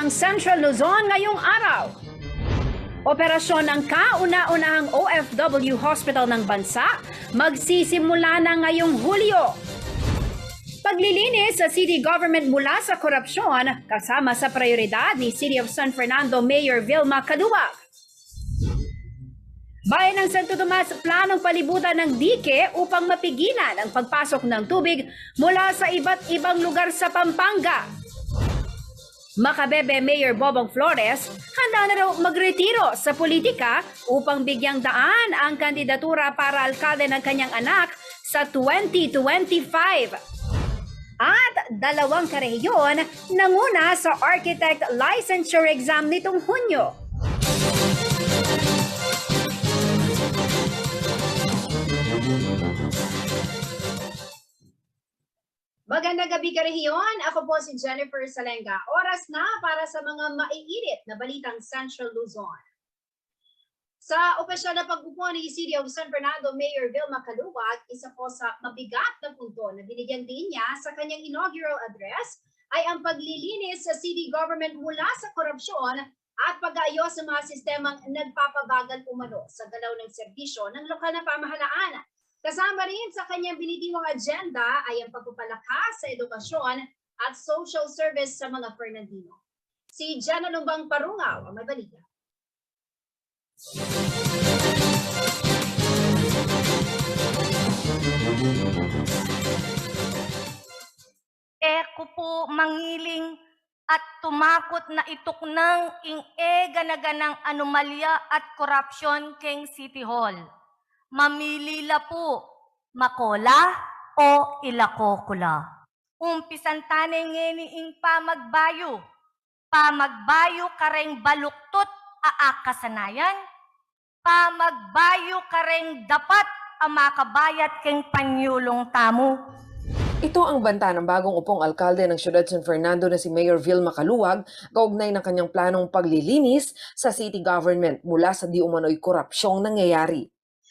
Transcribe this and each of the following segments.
ng Central Luzon ngayong araw. Operasyon ng kauna-unahang OFW hospital ng bansa magsisimula na ngayong Hulyo. Paglilinis sa city government mula sa korupsyon kasama sa prioridad ni City of San Fernando Mayor Vilma Caduag. Bayan ng Santo Tomas, planong palibutan ng dike upang mapigilan ang pagpasok ng tubig mula sa iba't ibang lugar sa Pampanga. Makabebe Mayor Bobong Flores, handa na raw magretiro sa politika upang bigyang daan ang kandidatura para alkalde ng kanyang anak sa 2025. At dalawang karehiyon nanguna sa architect licensure exam nitong Hunyo. Magandang gabi karehiyon, ako po si Jennifer Salenga. Oras na para sa mga maiinit na balitang Central Luzon. Sa opisyal na pag-upo ni City of San Fernando Mayor Vilma Caduag, isa po sa mabigat na punto na binigyan din niya sa kanyang inaugural address ay ang paglilinis sa city government mula sa korupsyon at pag-aayos sa mga sistemang nagpapabagal umano sa galaw ng serbisyo ng lokal na pamahalaan. Kasama rin sa kanyang binitiwang agenda ay ang pagpapalakas sa edukasyon at social service sa mga Fernandino. Si Jenna Lumbang Parungaw ang may balita. Eko po mangiling at tumakot na itok ng ganaganang anomalya at korupsyon keng City Hall. Mamilila po, makola o ilakokula. Umpisan tanay ngeniing pamagbayo kareng baluktot aakasanayan, pamagbayo kareng dapat amakabayat keng panyulong tamo. Ito ang banta ng bagong upong alkalde ng Siyudad San Fernando na si Mayor Vilma Caduag kaugnay ng kanyang planong paglilinis sa city government mula sa di umano'y korupsyong nangyayari.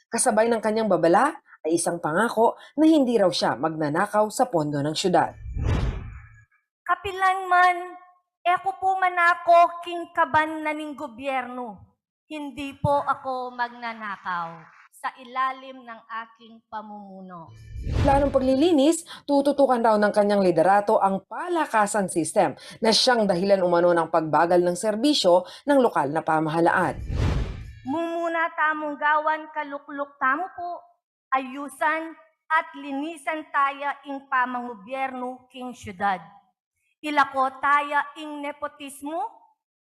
Kasabay ng kanyang babala ay isang pangako na hindi raw siya magnanakaw sa pondo ng syudad. Kapilan man, eko po manako king kaban na ning gobyerno. Hindi po ako magnanakaw sa ilalim ng aking pamumuno. Planong paglilinis, tututukan raw ng kanyang liderato ang palakasan system na siyang dahilan umano ng pagbagal ng serbisyo ng lokal na pamahalaan. Mumuna tamong gawan kalukluk tamo po, ayusan at linisan taya ing pamangobyerno king syudad. Ilako taya ing nepotismo,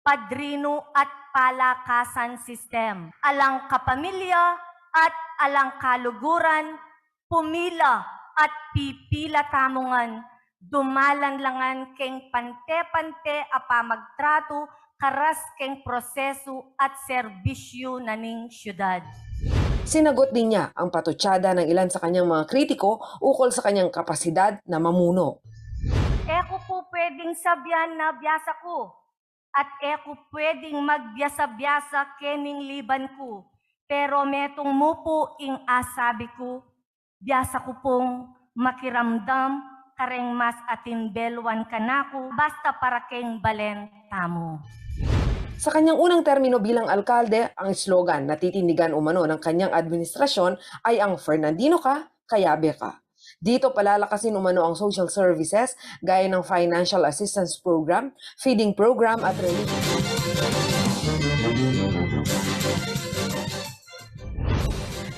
padrino at palakasan system. Alang kapamilya at alang kaluguran, pumila at pipila tamongan, dumalanlangan keng pante-pante apamagtrato karas keng proseso at serbisyo na ning syudad. Sinagot din niya ang patutsada ng ilan sa kanyang mga kritiko ukol sa kanyang kapasidad na mamuno. Eko po pwedeng sabyan na biyasa ko at eko pwedeng magbyasa-byasa kening liban ko. Pero metong mo po ing asabi ko, biyasa ko pong makiramdam kareng mas atinbelwan kanako basta para keng balen tamo. Sa kanyang unang termino bilang alkalde, ang slogan na titindigan umano ng kanyang administrasyon ay ang Fernandino ka, kayabe ka. Dito palalakasin umano ang social services gaya ng financial assistance program, feeding program at relief.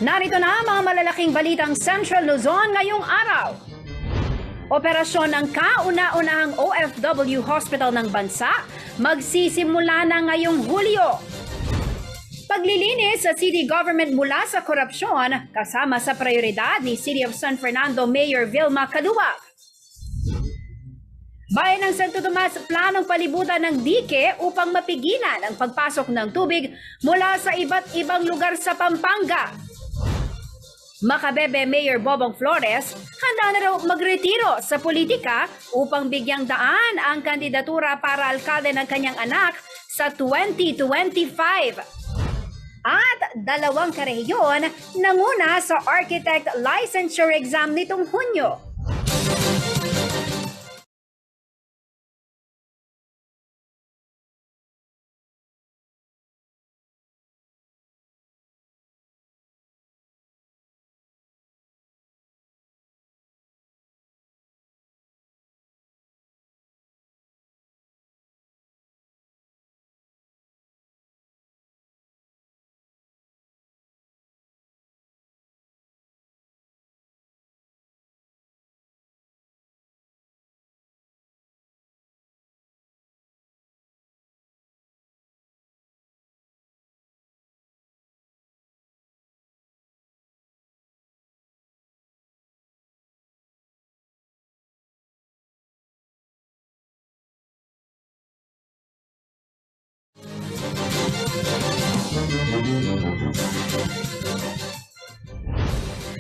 Narito na ang mga malalaking balitang Central Luzon ngayong araw. Operasyon ng kauna-unahang OFW hospital ng bansa magsisimula na ngayong Hulyo. Paglilinis sa city government mula sa korupsyon kasama sa prioridad ni City of San Fernando Mayor Vilma Caduag. Bayan ng Santo Tomas, planong palibutan ng dike upang mapigilan ang pagpasok ng tubig mula sa iba't ibang lugar sa Pampanga. Makabebe Mayor Bobong Flores, handa na raw magretiro sa politika upang bigyang daan ang kandidatura para alkalde ng kanyang anak sa 2025. At dalawang karehiyon nanguna sa architect licensure exam nitong Hunyo.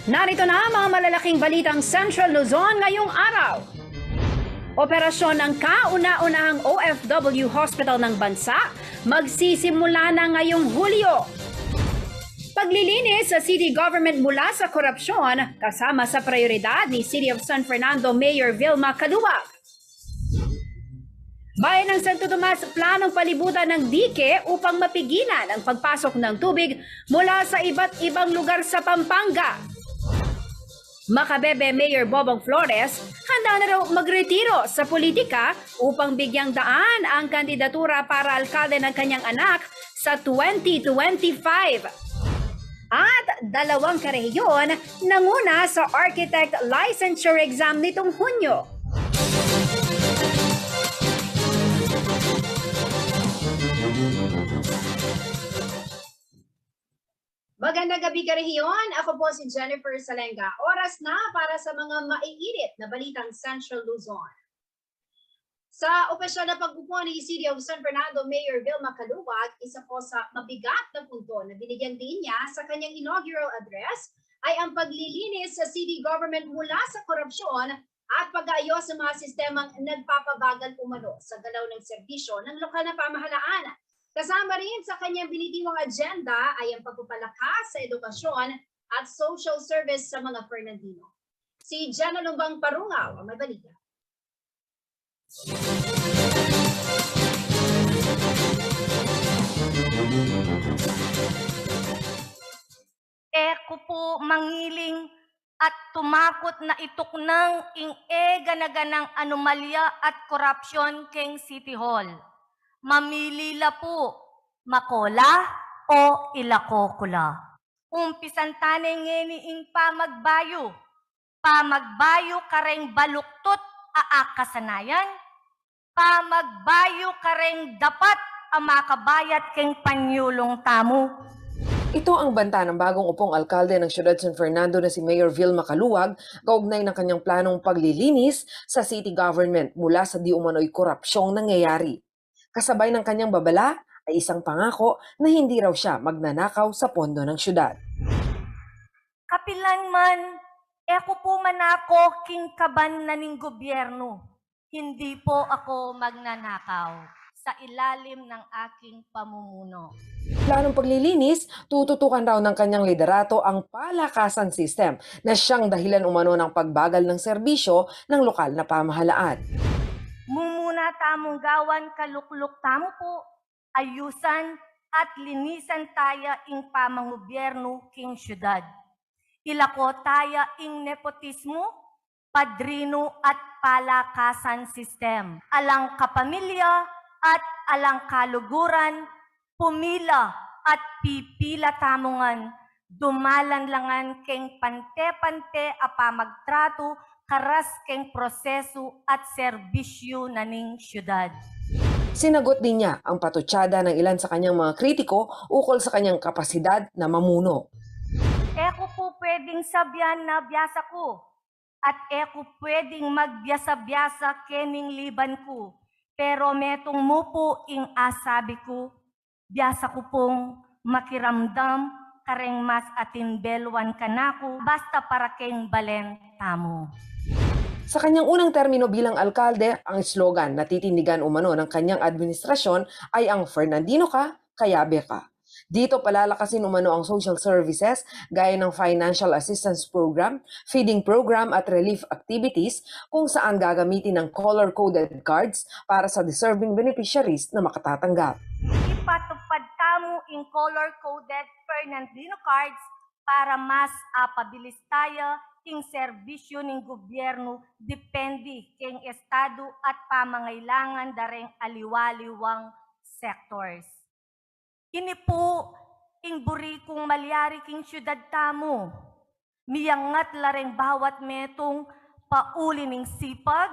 Narito na ang mga malalaking balitang Central Luzon ngayong araw. Operasyon ng kauna-unahang OFW Hospital ng bansa magsisimula na ngayong Hulyo. Paglilinis sa city government mula sa korupsyon kasama sa prioridad ni City of San Fernando Mayor Vilma Caluwag. Bayan ng Santo Tomas planong palibutan ng dike upang mapigilan ang pagpasok ng tubig mula sa iba't ibang lugar sa Pampanga. Makabebe Mayor Bobong Flores handa na raw magretiro sa politika upang bigyang daan ang kandidatura para alkalde ng kanyang anak sa 2025. At dalawang karehiyon nanguna sa architect licensure exam nitong Hunyo. Magandang gabi karehiyon, ako po si Jennifer Salenga. Oras na para sa mga maiinit na balitang Central Luzon. Sa opisyal na pag-upo ni City of San Fernando Mayor Vilma Caluwag, isa po sa mabigat na punto na binigyan din niya sa kanyang inaugural address ay ang paglilinis sa city government mula sa korupsyon at pag-aayos sa mga sistemang nagpapabagal umano sa galaw ng serbisyo ng lokal na pamahalaan. Kasama rin sa kanyang binitiwang agenda ay ang pagpapalakas sa edukasyon at social service sa mga Fernandino. Si Jenna Lumbang Parungaw ang may balita. Eko po mangiling at tumakot na ituknang ing ganaganang anomalya at korupsyon keng City Hall. Mamili la po, makola o ilakokula. Umpisan tanay ngeni ing pamagbayo. Pamagbayo kareng baluktot aakasanayan. Pamagbayo kareng dapat ang makabayat keng panyulong tamo. Ito ang banta ng bagong upong alkalde ng siyudad San Fernando na si Mayor Vilma Caluwag kaugnay ng kanyang planong paglilinis sa city government mula sa di umano'y korupsyong nangyayari. Kasabay ng kanyang babala ay isang pangako na hindi raw siya magnanakaw sa pondo ng siyudad. Kapilan man, eko po man ako king kaban na ning gobyerno. Hindi po ako magnanakaw sa ilalim ng aking pamumuno. Planong paglilinis, tututukan raw ng kanyang liderato ang palakasan system na siyang dahilan umano ng pagbagal ng serbisyo ng lokal na pamahalaan. Mumuna tamong gawan kalukluk tamo po, ayusan at linisan taya ing pamangobyerno king syudad. Ilako taya ing nepotismo, padrino at palakasan system. Alang kapamilya at alang kaluguran, pumila at pipila tamongan, dumalanlangan keng pante-pante apamagtrato karas keng proseso at serbisyo na ning syudad. Sinagot din niya ang patutsada ng ilan sa kanyang mga kritiko ukol sa kanyang kapasidad na mamuno. Eko po pwedeng sabyan na biyasa ko at eko pwedeng magbyasa-byasa kening liban ko. Pero metong mo po ing asabi ko, biyasa ko pong makiramdam kareng mas atinbelwan kanako basta para keng balen tamo. Sa kanyang unang termino bilang alkalde, ang slogan na titindigan umano ng kanyang administrasyon ay ang Fernandino ka, kayabe ka. Dito palalakasin umano ang social services gaya ng financial assistance program, feeding program at relief activities kung saan gagamitin ng color-coded cards para sa deserving beneficiaries na makatatanggap. Ipatupad tamo in color-coded Fernandino cards para mas apabilis tayo ing serbisyo ning gobyerno depende keng estado at pamangailangan dareng aliwaliwang sectors. Ini po ing buri kong malyari king syudad tamo. Miyangat lareng bawat metong pauli ning sipag,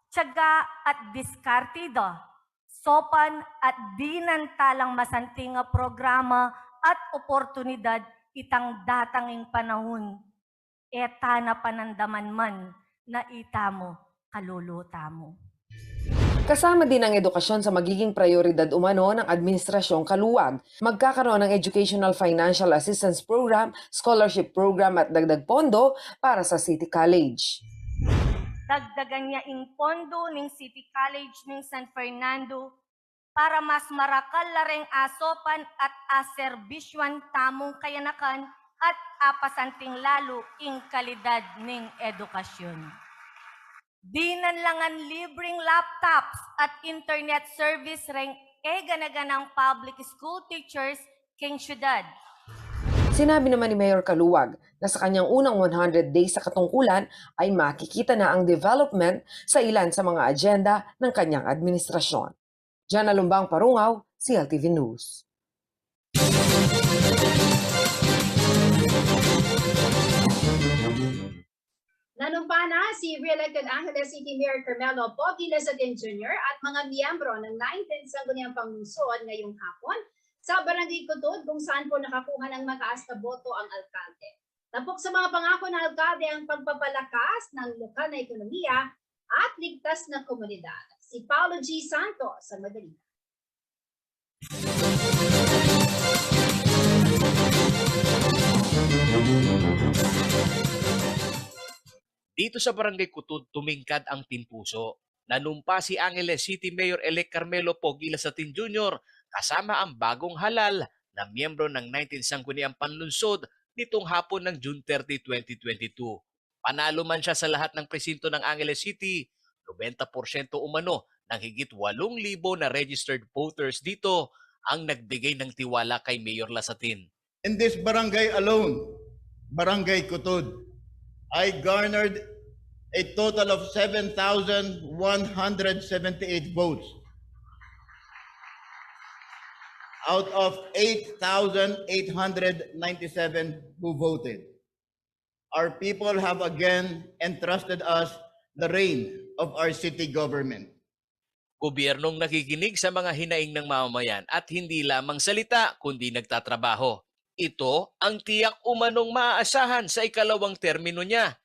tiyaga at diskartida. Sopan at dinantalang masantinga programa at oportunidad itang datanging panahon. Eta na panandaman man na itamo kaluluta mo. Kasama din ang edukasyon sa magiging prioridad umano ng Administrasyong Kaluwag. Magkakaroon ng Educational Financial Assistance Program, Scholarship Program at dagdag pondo para sa City College. Dagdagan niya ing pondo ng City College ng San Fernando para mas marakal lareng asopan at aserbisyuan tamong kayanakan at apasanting lalo ing kalidad ng edukasyon. Dinanlangan libreng laptops at internet service ring ganaganang public school teachers king syudad. Sinabi naman ni Mayor Kaluwag na sa kanyang unang 100 days sa katungkulan ay makikita na ang development sa ilan sa mga agenda ng kanyang administrasyon. Jana Lumbang Parungaw, CLTV News. Nanumpa na si re-elected Angeles City Mayor Carmelo Pogi Lazatin Jr. at mga miyembro ng 19th Sangguniang Panglungsod ngayong hapon sa Barangay Kutod kung saan po nakakuha ng mataas na boto ang alkalde. Tapok sa mga pangako ng alkalde ang pagpapalakas ng lokal na ekonomiya at ligtas na komunidad. Si Paulo G. Santos sa Madalita. Dito sa Barangay Kutod, tumingkad ang Timpuso. Nanumpa si Angeles City Mayor-elect Carmelo Pogi Lazatin Jr. kasama ang bagong halal na miyembro ng 19th Sangguniang Panlunsod nitong hapon ng June 30, 2022. Panalo man siya sa lahat ng presinto ng Angeles City, 90% umano ng higit 8,000 na registered voters dito ang nagbigay ng tiwala kay Mayor Lazatin. In this barangay alone, Barangay Kutod, I garnered a total of 7,178 votes out of 8,897 who voted. Our people have again entrusted us the reign of our city government. Gobyernong nakikinig sa mga hinaing ng mamamayan at hindi lamang salita kundi nagtatrabaho. Ito ang tiyak umanong maaasahan sa ikalawang termino niya.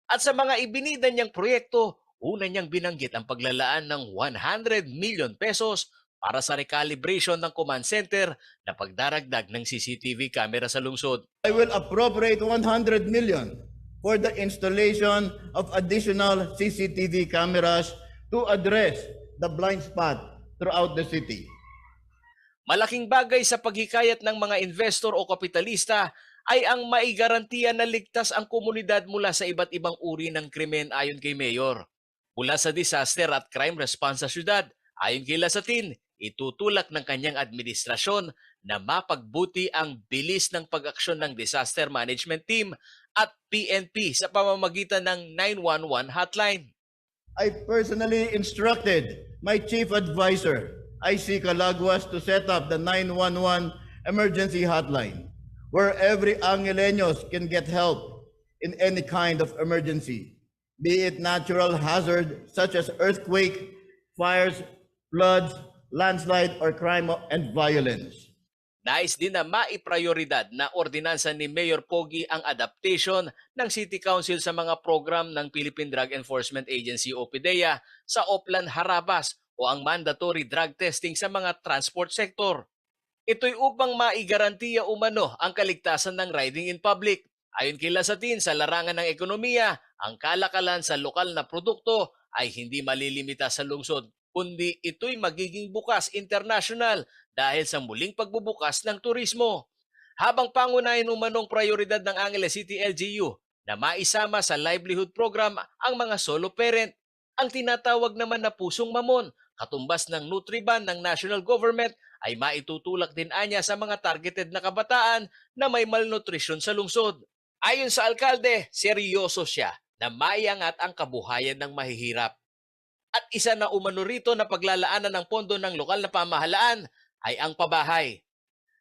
At sa mga ibinida niyang proyekto, una niyang binanggit ang paglalaan ng 100 million pesos para sa recalibration ng command center na pagdaragdag ng CCTV camera sa lungsod. I will appropriate 100 million for the installation of additional CCTV cameras to address the blind spot throughout the city. Malaking bagay sa paghikayat ng mga investor o kapitalista ay ang maigarantiya na ligtas ang komunidad mula sa iba't ibang uri ng krimen ayon kay Mayor. Mula sa disaster at crime response sa syudad, ayon kay Lazatin, itutulak ng kanyang administrasyon na mapagbuti ang bilis ng pag-aksyon ng Disaster Management Team at PNP sa pamamagitan ng 911 hotline. I personally instructed my chief advisor, IC Calaguas, to set up the 911 emergency hotline where every Angeleños can get help in any kind of emergency, be it natural hazard such as earthquake, fires, floods, landslide, or crime and violence. Nais din na maiprioridad na ordinansa ni Mayor Pogi ang adaptation ng City Council sa mga program ng Philippine Drug Enforcement Agency o PDEA sa Oplan Harabas o ang mandatory drug testing sa mga transport sector. Ito'y upang maigarantiya umano ang kaligtasan ng riding in public. Ayon kay Lazatin, sa larangan ng ekonomiya, ang kalakalan sa lokal na produkto ay hindi malilimita sa lungsod, kundi ito'y magiging bukas international dahil sa muling pagbubukas ng turismo. Habang pangunahin umanong prioridad ng Angeles City LGU na maisama sa livelihood program ang mga solo parent, ang tinatawag naman na pusong mamon, katumbas ng Nutriban ng national government, ay maitutulak din anya sa mga targeted na kabataan na may malnutrition sa lungsod. Ayon sa alkalde, seryoso siya na maiangat ang kabuhayan ng mahihirap. At isa na umano rito na paglalaanan ng pondo ng lokal na pamahalaan ay ang pabahay.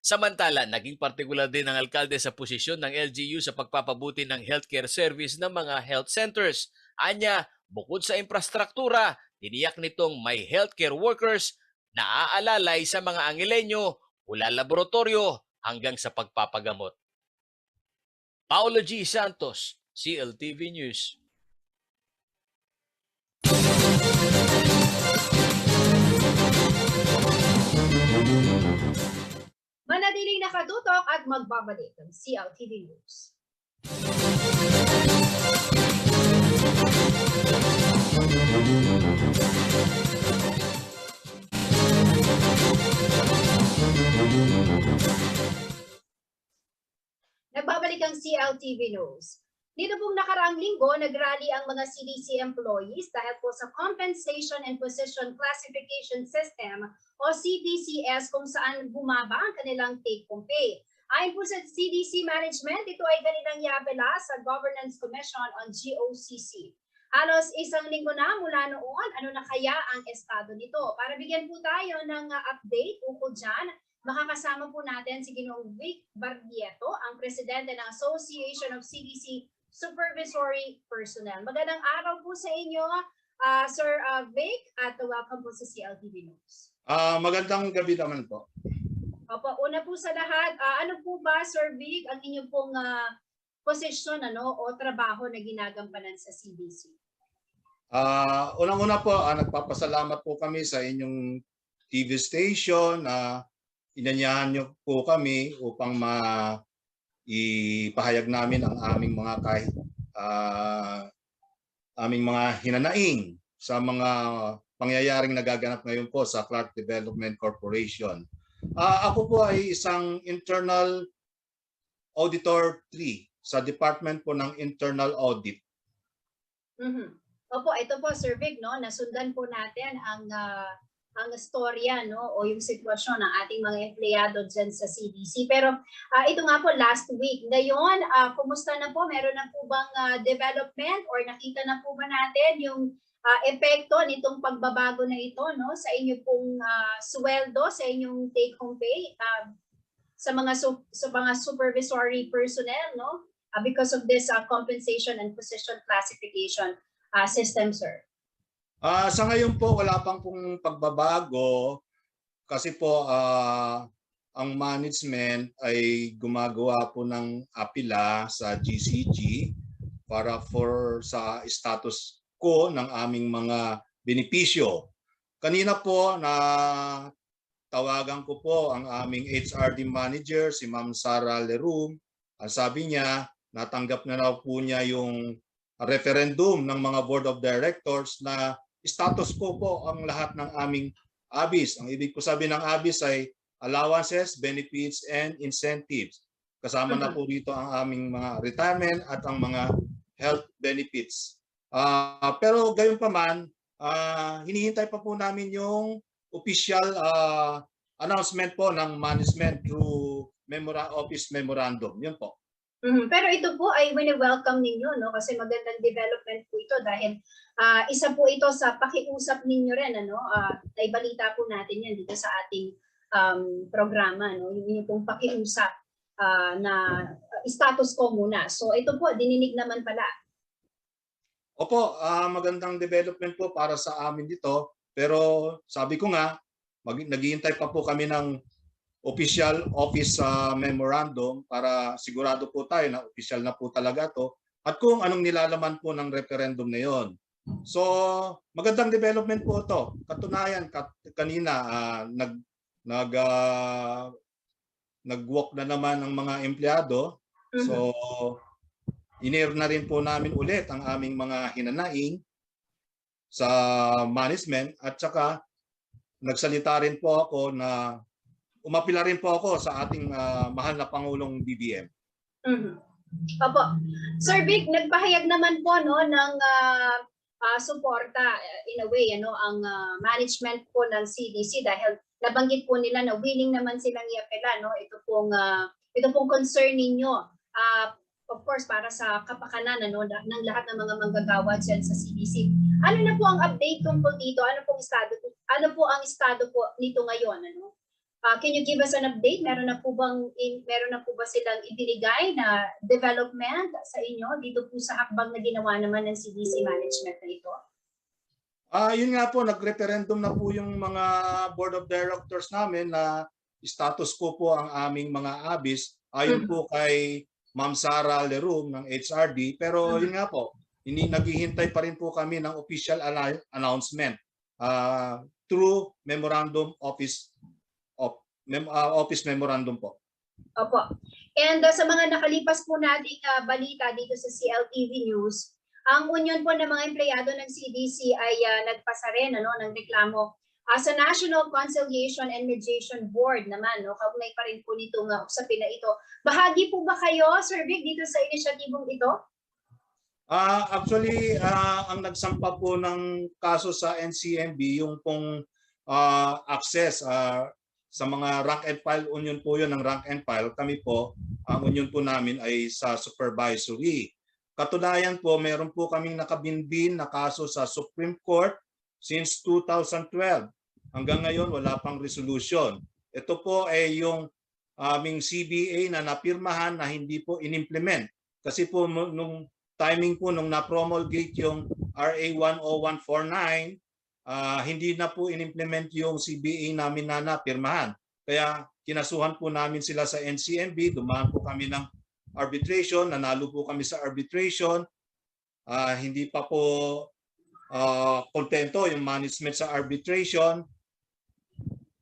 Samantala, naging partikular din ang alkalde sa posisyon ng LGU sa pagpapabuti ng healthcare service ng mga health centers. Anya, bukod sa infrastruktura, tiniyak nitong may healthcare workers na aalalay sa mga Angeleño mula laboratorio hanggang sa pagpapagamot. Paulo G. Santos, CLTV News. Manatiling nakatutok at magbabalik ng CLTV News. Nagbabalik ang CLTV News. Dito pong nakaraang linggo, nagrally ang mga CDC employees dahil po sa Compensation and Position Classification System o CPCS kung saan bumaba ang kanilang take-home pay. Ayon po sa CDC management, ito ay kanilang iabela sa Governance Commission on GOCC. Halos isang linggo na mula noon, ano na kaya ang estado nito? Para bigyan po tayo ng update ukol dyan, makakasama po natin si Ginoong Vic Barrieto, ang presidente ng Association of CDC Supervisory Personnel. Magandang araw po sa inyo, Sir Vic, at welcome po sa CLTV News. Magandang gabi naman po. Opo, una po sa lahat, ano po ba, Sir Vic, ang inyong pong posisyon o trabaho na ginagampanan sa CDC? Unang-una po, nagpapasalamat po kami sa inyong TV station na inanyahan niyo po kami upang ipahayag namin ang aming mga hinanaing sa mga pangyayaring nagaganap ngayon po sa Clark Development Corporation. Ako po ay isang internal auditor 3 sa Department po ng Internal Audit. Opo, ito po, Sir Vic, nasundan po natin ang storya o yung sitwasyon ng ating mga empleyado dyan sa CDC. Pero ito nga po last week. Ngayon, kumusta na po? Meron na po bang development or nakita na po ba natin yung epekto nitong pagbabago na ito sa inyo pong sweldo, sa inyong take-home pay sa mga supervisory personnel because of this compensation and position classification system, sir? Sa ngayon po, wala pang pong pagbabago kasi po ang management ay gumagawa po ng apela sa GCG para sa status quo ng aming mga benepisyo. Kanina po na tawagan ko po ang aming HRD manager, si Ma'am Sara Lerum. Sabi niya, natanggap na raw po niya yung referendum ng mga board of directors na status quo po ang lahat ng aming ABIS. Ang ibig ko sabihin ng ABIS ay allowances, benefits, and incentives. Kasama na po dito ang aming mga retirement at ang mga health benefits. Pero gayon pa man, hinihintay pa po namin yung official announcement po ng management through office memorandum. Yun po. Pero ito po ay wini-welcome ninyo kasi magandang development po ito dahil isa po ito sa pakiusap ninyo rin naibalita po natin yan dito sa ating programa yung inyong pong pakiusap na status quo muna. So ito po dininig naman pala. Opo, magandang development po para sa amin dito, pero sabi ko nga naghihintay pa po kami ng official office memorandum para sigurado po tayo na official na po talaga to at kung anong nilalaman po ng referendum na yon. So magandang development po to. Katunayan kanina nag-walk na naman ang mga empleyado. So in-air na rin po namin ulit ang aming mga hinanaing sa management at saka nagsalita rin po ako na umapila rin po ako sa ating mahal na Pangulong BBM. Opo. Sir Vic, nagpahayag naman po ng suporta in a way ang management po ng CDC dahil nabanggit po nila na willing naman silang iapela ito pong concern ninyo. Of course para sa kapakanan ng lahat ng mga manggagawa dyan sa CDC. Ano na po ang update tungkol dito? Ano po ang estado po nito ngayon? Can you give us an update? Meron na po ba silang ibinigay na development sa inyo dito po sa hakbang na ginawa naman ng CDC management na ito? Yun nga po, nag-referendum na po yung mga board of directors namin na status quo po ang aming mga ABIS ayon po kay Ma'am Sara Lerum ng HRD. Pero yun nga po, naghihintay pa rin po kami ng official announcement through memorandum office of office memorandum po. Opo. And sa mga nakalipas po nating balita dito sa CLTV News, ang union po ng mga empleyado ng CDC ay nagpasa rin ng reklamo sa National Conciliation and Mediation Board naman, kaugnay pa rin po nitong usapin na ito. Bahagi po ba kayo, Sir Vic, dito sa inisyatibong ito? Actually, ang nagsampa po ng kaso sa NCMB, yung pong access sa mga rank and file, union po yun ng rank and file. Kami po, ang union po namin ay sa supervisory. Katunayan po, meron po kaming nakabinbin na kaso sa Supreme Court since 2012. Hanggang ngayon, wala pang resolution. Ito po ay yung aming CBA na napirmahan na hindi po inimplement. Kasi po nung timing po nung na-promulgate yung RA 10149, hindi na po inimplement yung CBA namin na napirmahan. Kaya kinasuhan po namin sila sa NCMB, dumaan po kami ng arbitration, nanalo po kami sa arbitration. Hindi pa po kontento yung management sa arbitration.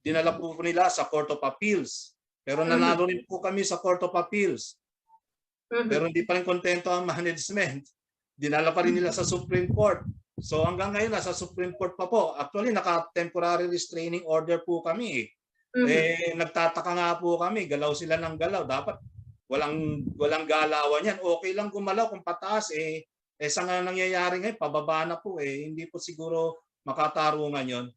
Dinala po nila sa Court of Appeals. Pero nanalo rin po kami sa Court of Appeals. Pero hindi pa rin kontento ang management. Dinala pa rin nila sa Supreme Court. So hanggang ngayon nasa Supreme Court pa po. Actually naka-temporary restraining order po kami. Nagtataka nga po kami, galaw sila ng galaw. Dapat walang galawan yan. Okay lang gumalaw kung pataas sa nga nangyayari ngayon, pababa na po hindi po siguro makatarungan yon.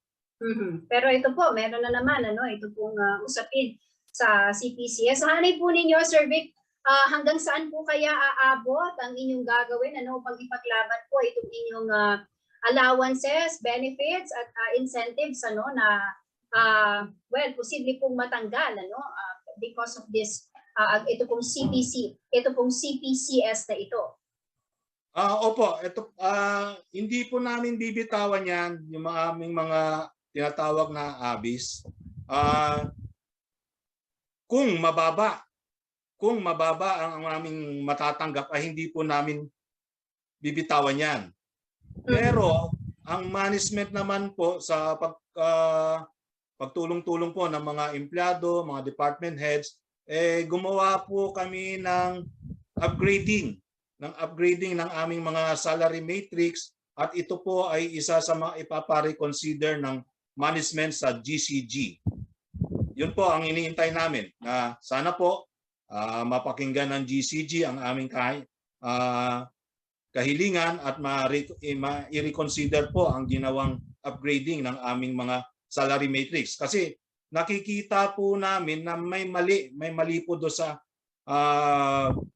Pero ito po, meron na naman ito pong usapin sa CPCS. Hanay po ninyo, Sir Vic, hanggang saan po kaya aabot ang inyong gagawin upang ipaglaban po itong inyong allowances, benefits at incentives na posible pong matanggal because of this ito pong CPCS na ito. Opo, ito hindi po namin bibitawan yan yung aming mga tinatawag na ABIS. Kung mababa ang aming matatanggap ay hindi po namin bibitawan yan. Pero ang management naman po sa pagtulong-tulong po ng mga empleyado, mga department heads, gumawa po kami ng upgrading ng aming mga salary matrix, at ito po ay isa sa mga ipapare-consider ng management sa GCG. Yun po ang iniintay namin, na sana po mapakinggan ng GCG ang aming kahilingan at ma-reconsider po ang ginawang upgrading ng aming mga salary matrix. Kasi nakikita po namin na may mali po do sa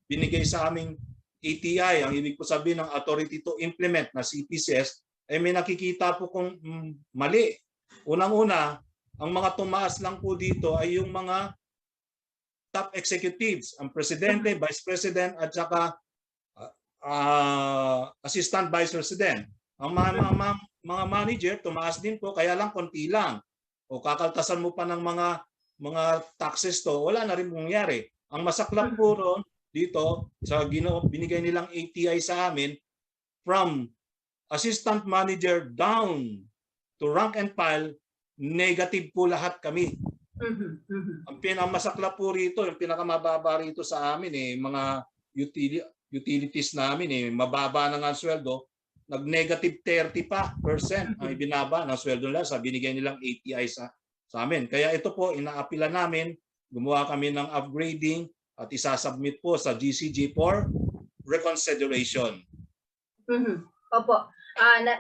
binigay sa aming ATI, ang ibig po sabihin ng Authority to Implement na CPCS, may nakikita po kung mali. Unang-una, ang mga tumaas lang po dito ay yung mga top executives, ang Presidente, Vice President at saka Assistant Vice President. Ang mga manager, tumaas din po, kaya lang konti lang. O kakaltasan mo pa ng mga taxes to, wala na rin mangyari. Ang masaklap po ron, dito sa binigay nilang ATI sa amin, from assistant manager down to rank and file, negative po lahat kami. Ang pinakamasakla po rito, yung pinakamababa rito sa amin mga utilities namin mababa na nga ang sweldo, nag-negative 30% ang ibinaba ng sweldo nila sa binigay nilang ATI sa amin. Kaya ito po inaapila namin, gumawa kami ng upgrading at isasubmit po sa GCG for reconsideration. Opo.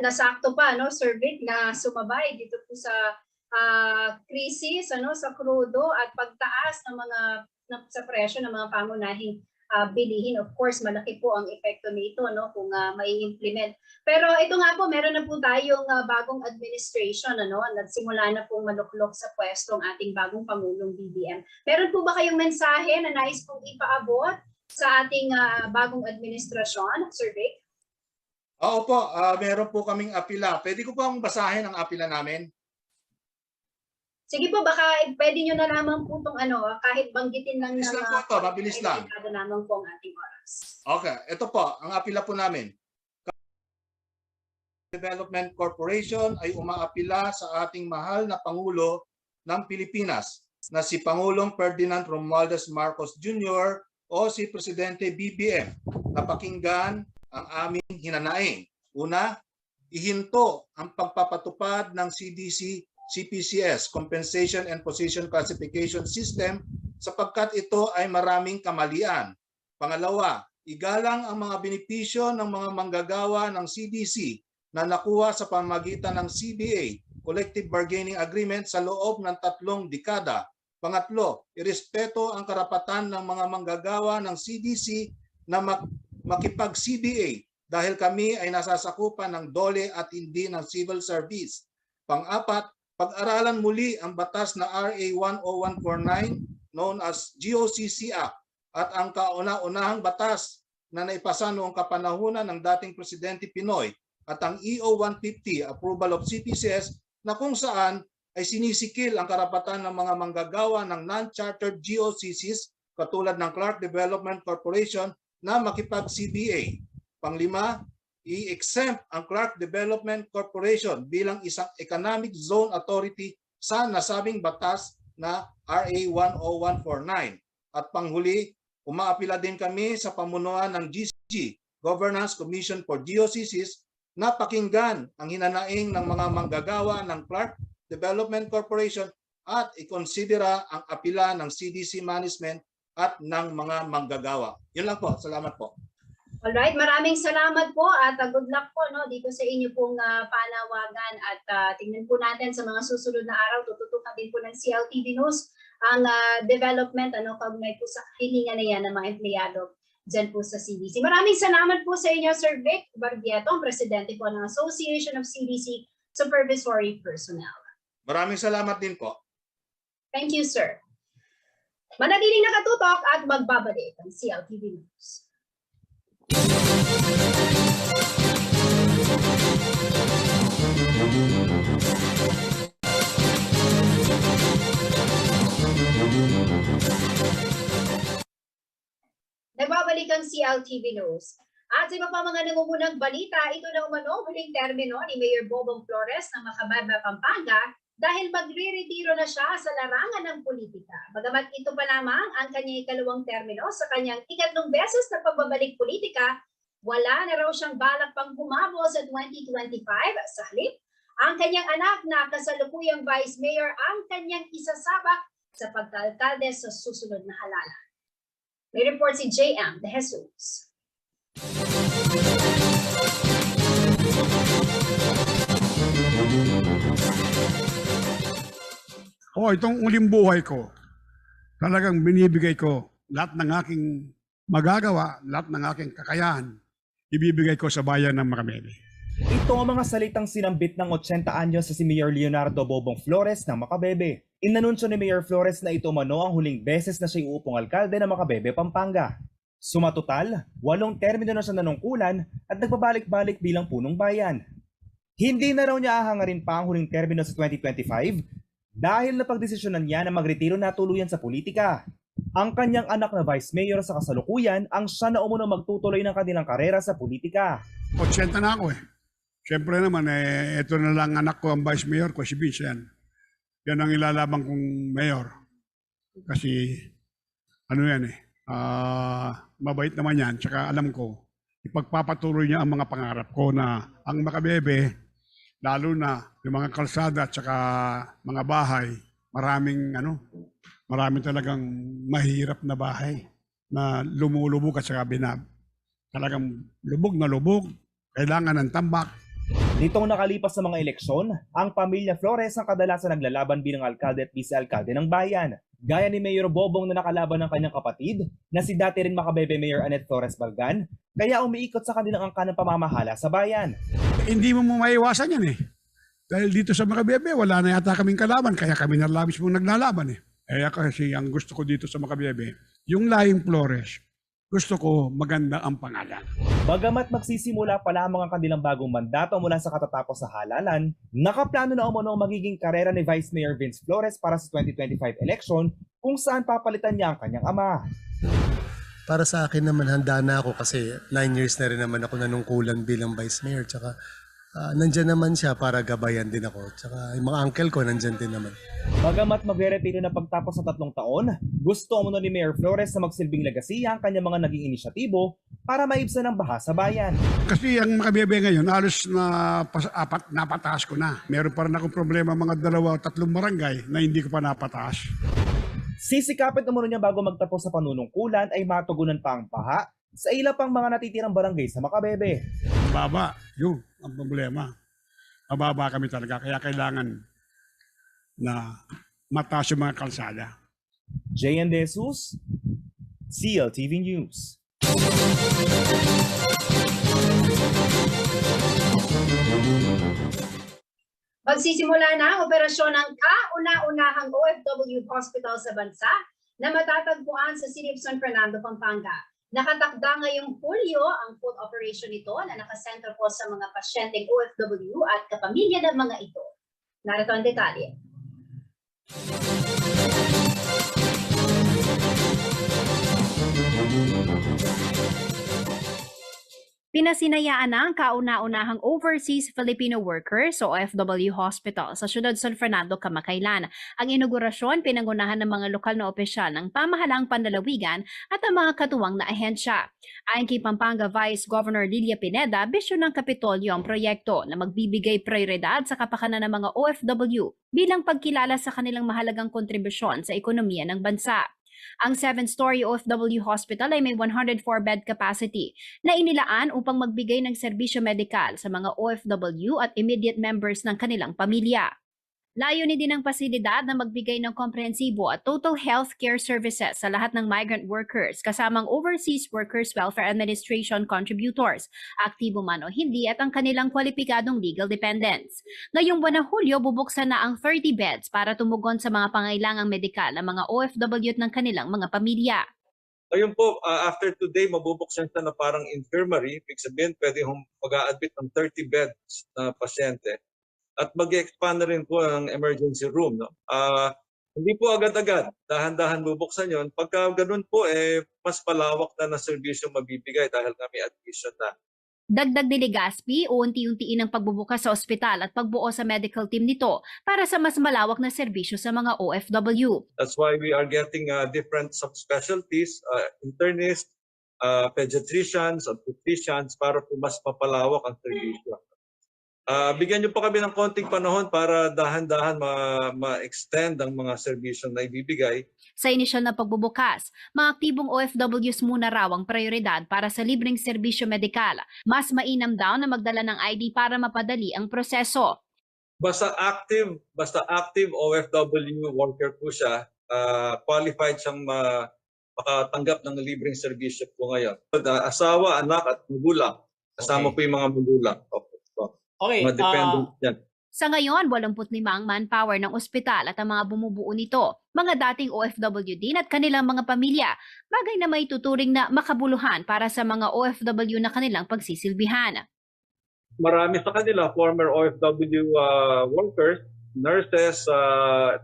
Nasakto pa, Sir Vic, na sumabay dito po sa krisis, sa krudo at pagtaas ng mga sa presyo ng mga pangunahing bilihin. Of course, malaki po ang epekto nito kung mai-implement. Pero ito nga po, meron na po tayong bagong administration. Nagsimula na pong maluklok sa pwesto ang ating bagong Pangulong BBM. Meron po ba kayong mensahe na nais pong ipaabot sa ating bagong administrasyon, Sir Vic? Opo, meron po kaming apila. Pwede ko po ang basahin ang apila namin? Sige po, baka pwede nyo na lamang po itong kahit banggitin lang Mabilis lang po ito, mabilis lang. Naman po ang ating oras. Okay, ito po, ang apila po namin. Development Corporation ay umaapila sa ating mahal na Pangulo ng Pilipinas na si Pangulong Ferdinand Romualdez Marcos Jr. o si Presidente BBM na pakinggan ang aming hinanaing. Una, ihinto ang pagpapatupad ng CDC CPCS, Compensation and Position Classification System, sapagkat ito ay maraming kamalian. Pangalawa, igalang ang mga benepisyo ng mga manggagawa ng CDC na nakuha sa pamamagitan ng CBA, Collective Bargaining Agreement, sa loob ng 3 dekada. Pangatlo, irespeto ang karapatan ng mga manggagawa ng CDC na makipag-CBA dahil kami ay nasasakupan ng DOLE at hindi ng civil service. Pang-apat, pag-aralan muli ang batas na RA 10149 known as GOCC Act at ang kauna-unahang batas na naipasa noong kapanahunan ng dating Presidente Pinoy at ang EO 150 Approval of CPCS na kung saan ay sinisikil ang karapatan ng mga manggagawa ng non-chartered GOCCs katulad ng Clark Development Corporation na makipag-CBA. Panglima, i-exempt ang Clark Development Corporation bilang isang economic zone authority sa nasabing batas na RA 10149. At panghuli, umaapila din kami sa pamunuan ng GCG, Governance Commission for GOCCs, na pakinggan ang hinanaing ng mga manggagawa ng Clark Development Corporation at ikonsidera ang apila ng CDC management at ng mga manggagawa. Yun lang po. Salamat po. Alright, maraming salamat po at good luck po dito sa inyo pong panawagan at tingnan po natin sa mga susunod na araw, tututukan din po ng CLTV News ang development kaugnay po sa hininga na yan ng mga empleyado dyan po sa CDC. Maraming salamat po sa inyo, Sir Vic Barbieto, ang presidente po ng Association of CDC Supervisory Personnel. Maraming salamat din po. Thank you, sir. Manatiling nakatutok at magbabalik ang CLTV News. Nagbabalik ang CLTV News. At sa iba pa mga nangungunang balita, ito na umano huling termino ni Mayor Bobong Flores ng Macabebe, Pampanga dahil magre-retiro na siya sa larangan ng politika. Bagamat ito pa lamang ang kanyang ikalawang termino sa kanyang ikatlong beses na pagbabalik politika, wala na raw siyang balak pang humabol sa 2025. Sa halip, ang kanyang anak na kasalukuyang Vice Mayor ang kanyang isasabak sa pagkaalkalde sa susunod na halalan. May report si JM De Jesus. Itong uling buhay ko, talagang binibigay ko lahat ng aking magagawa, lahat ng aking kakayahan, ibibigay ko sa bayan ng Macabebe. Ito ang mga salitang sinambit ng 80 anyos sa si Mayor Leonardo Bobong Flores ng Macabebe. Inanunsyo ni Mayor Flores na ito umano ang huling beses na siya uupong alkalde ng Macabebe, Pampanga. Sumatotal, 8 termino na siya nanungkulan at nagbabalik-balik bilang punong bayan. Hindi na raw niya ahangarin pa ang huling termino sa 2025 dahil napagdesisyonan niya na magretiro na tuluyan sa politika. Ang kanyang anak na Vice Mayor sa kasalukuyan ang siya na umano magtutuloy ng kanilang karera sa politika. 80 na ako eh. Siyempre naman, ito na lang anak ko ang Vice Mayor ko, si Vincent. Yan ang ilalaban kong mayor. Kasi, mabait naman yan. Tsaka alam ko, ipagpapatuloy niya ang mga pangarap ko na ang Macabebe, lalo na yung mga kalsada at saka mga bahay, maraming talagang mahirap na bahay na lumulubog at saka talagang lubog na lubog, kailangan ng tambak. Nitong nakalipas sa mga eleksyon, ang pamilya Flores ang kadalasan naglalaban bilang alkalde at vice-alkalde ng bayan. Gaya ni Mayor Bobong na nakalaban ng kanyang kapatid, na si dati rin Macabebe Mayor Annette Flores Balgan, kaya umiikot sa kanilang angka ng pamamahala sa bayan. Hindi mo maiwasan yan eh. Dahil dito sa Macabebe, wala na yata kaming kalaban, kaya kami na labis mong naglalaban eh. Kaya kasi ang gusto ko dito sa Macabebe, yung Laing Flores, gusto ko maganda ang pangalan. Bagamat magsisimula pa lamang ang kanilang bagong mandato mula sa katatapos sa halalan, nakaplano na umano ang magiging karera ni Vice Mayor Vince Flores para sa 2025 election kung saan papalitan niya ang kanyang ama. Para sa akin naman, handa na ako kasi 9 years na rin naman ako nanungkulan bilang Vice Mayor. Tsaka nandyan naman siya para gabayan din ako. Tsaka yung mga uncle ko nandyan din naman. Bagamat magre-retiro na pagtapos sa 3 taon, gusto umano ni Mayor Flores na magsilbing legasiya ang kanyang mga naging inisyatibo para maibsan ang baha sa bayan. Kasi ang makabebe ngayon, halos na napataas ko na. Meron pa rin akong problema mga 2 o 3 barangay na hindi ko pa napataas. Sisikapit umano niya bago magtapos sa panunungkulan ay matugunan pa ang baha sa ilang pang mga natitirang barangay sa Macabebe. Baba, yun ang problema. Mababa kami talaga, kaya kailangan na mataas yung mga kalsada. JN De Jesus, CLTV News. Magsisimula na ang operasyon ng kauna-unahang OFW hospital sa bansa na matatagpuan sa City of San Fernando, Pampanga. Nakatakda ngayong Hulyo ang full operation nito na nakasentro po sa mga pasyenteng OFW at kapamilya ng mga ito. Narito ang detalye. Pinasinayaan na ang kauna-unahang Overseas Filipino Workers o OFW Hospital sa siyudad San Fernando, Kamakailan. Ang inaugurasyon pinangunahan ng mga lokal na opisyal ng pamahalang panlalawigan at ang mga katuwang na ahensya. Ayon kay Pampanga Vice Governor Lilia Pineda, bisyo ng Kapitolyo ang proyekto na magbibigay prioridad sa kapakanan ng mga OFW bilang pagkilala sa kanilang mahalagang kontribusyon sa ekonomiya ng bansa. Ang 7-story OFW hospital ay may 104-bed capacity na inilaan upang magbigay ng serbisyo medikal sa mga OFW at immediate members ng kanilang pamilya. Layunin din ng pasilidad na magbigay ng komprehensibo at total health care services sa lahat ng migrant workers kasamang Overseas Workers Welfare Administration contributors, aktibo man o hindi at ang kanilang kwalipikadong legal dependents. Ngayong buwan ng Hulyo, bubuksan na ang 30 beds para tumugon sa mga pangailangang medikal ng mga OFW at ng kanilang mga pamilya. Ngayon po, after today, mabubuksan siya na parang infirmary. Ibig sabihin, pwede hong mag-a-admit ng 30 beds na pasyente. At mag-expand na rin po ang emergency room. No? Hindi po agad-agad, dahan-dahan bubuksan yon. Pagka ganun po, mas palawak na serbisyo mabibigay dahil kami admission na. Dagdag ni Legazpi, unti-untiin ang pagbubukas sa ospital at pagbuo sa medical team nito para sa mas malawak na serbisyo sa mga OFW. That's why we are getting different subspecialties, internists, pediatricians, obstetricians para po mas mapalawak ang serbisyo. Bigyan niyo po kami ng konting panahon para dahan-dahan ma-extend ang mga serbisyo na ibibigay. Sa inisyal na pagbubukas, mga aktibong OFWs muna raw ang prioridad para sa libreng serbisyo medikal. Mas mainam daw na magdala ng ID para mapadali ang proseso. Basta active OFW worker po siya, qualified siyang makatanggap ng libreng serbisyo po ngayon. Asawa, anak at magulang. Kasama po yung mga magulang. Okay. Mga dependent yan. Sa ngayon, 85 ang manpower ng ospital at ang mga bumubuo nito, mga dating OFW din at kanilang mga pamilya, bagay na may tuturing na makabuluhan para sa mga OFW na kanilang pagsisilbihan. Marami sa kanila, former OFW workers, nurses,